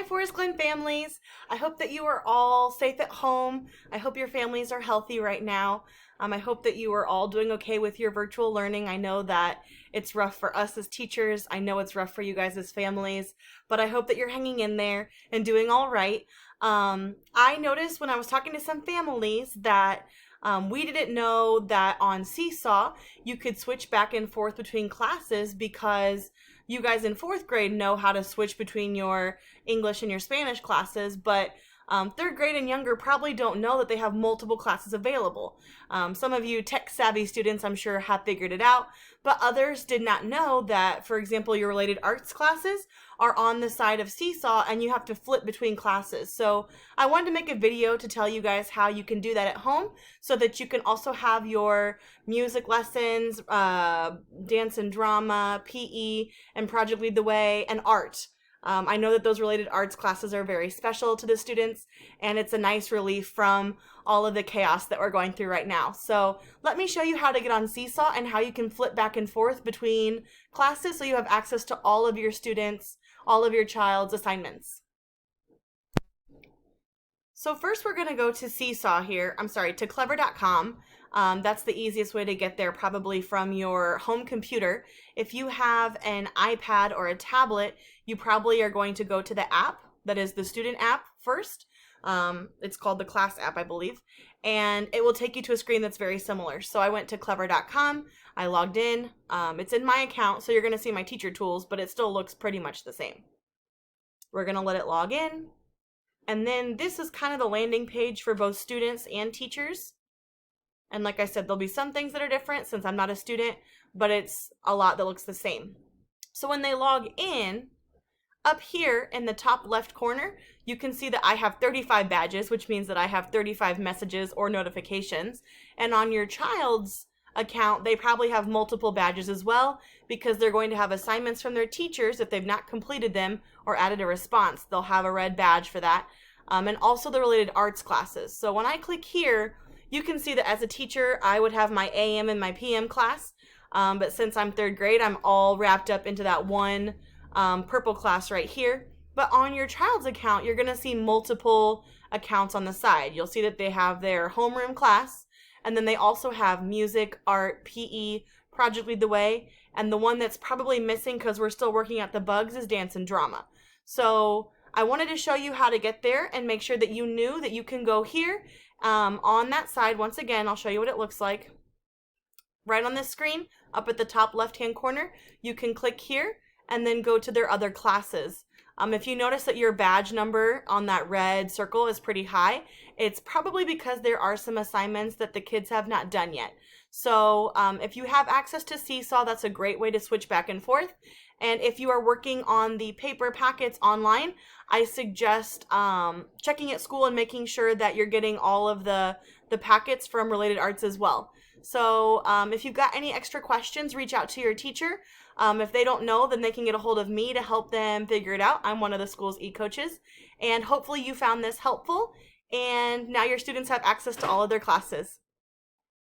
Hi, Forest Glen families. I hope that you are all safe at home. I hope your families are healthy right now. I hope that you are all doing okay with your virtual learning. I know that it's rough for us as teachers. I know it's rough for you guys as families, but I hope that you're hanging in there and doing all right. I noticed when I was talking to some families that we didn't know that on Seesaw you could switch back and forth between classes because you guys in fourth grade know how to switch between your English and your Spanish classes, but third grade and younger probably don't know that they have multiple classes available. Some of you tech savvy students, I'm sure, have figured it out, but others did not know that, for example, your related arts classes are on the side of Seesaw and you have to flip between classes. So I wanted to make a video to tell you guys how you can do that at home so that you can also have your music lessons, dance and drama, PE, and Project Lead the Way, and art. I know that those related arts classes are very special to the students, and it's a nice relief from all of the chaos that we're going through right now. So let me show you how to get on Seesaw and how you can flip back and forth between classes so you have access to all of your students, all of your child's assignments. So first we're going to go to Seesaw here, to clever.com. That's the easiest way to get there, probably from your home computer. If you have an iPad or a tablet, you probably are going to go to the app, that is the student app first. It's called the class app, I believe, and it will take you to a screen that's very similar. So I went to clever.com, I logged in, it's in my account, so you're going to see my teacher tools, but it still looks pretty much the same. We're going to let it log in. And then this is kind of the landing page for both students and teachers. And like I said, there'll be some things that are different since I'm not a student, but it's a lot that looks the same. So when they log in, up here in the top left corner, you can see that I have 35 badges, which means that I have 35 messages or notifications. And on your child's account, they probably have multiple badges as well because they're going to have assignments from their teachers if they've not completed them or added a response. They'll have a red badge for that. And also the related arts classes. So when I click here, you can see that as a teacher, I would have my AM and my PM class. But since I'm third grade, I'm all wrapped up into that one purple class right here. But on your child's account, you're going to see multiple accounts on the side. You'll see that they have their homeroom class, and then they also have music, art, PE, Project Lead the Way, and the one that's probably missing because we're still working at the bugs is dance and drama. So I wanted to show you how to get there and make sure that you knew that you can go here on that side. Once again, I'll show you what it looks like. Right on this screen, up at the top left-hand corner, you can click here and then go to their other classes. If you notice that your badge number on that red circle is pretty high, it's probably because there are some assignments that the kids have not done yet. So if you have access to Seesaw, that's a great way to switch back and forth. And if you are working on the paper packets online, I suggest checking at school and making sure that you're getting all of the packets from related arts as well. So if you've got any extra questions, reach out to your teacher. If they don't know, then they can get a hold of me to help them figure it out. I'm one of the school's e-coaches. And hopefully you found this helpful, and now your students have access to all of their classes.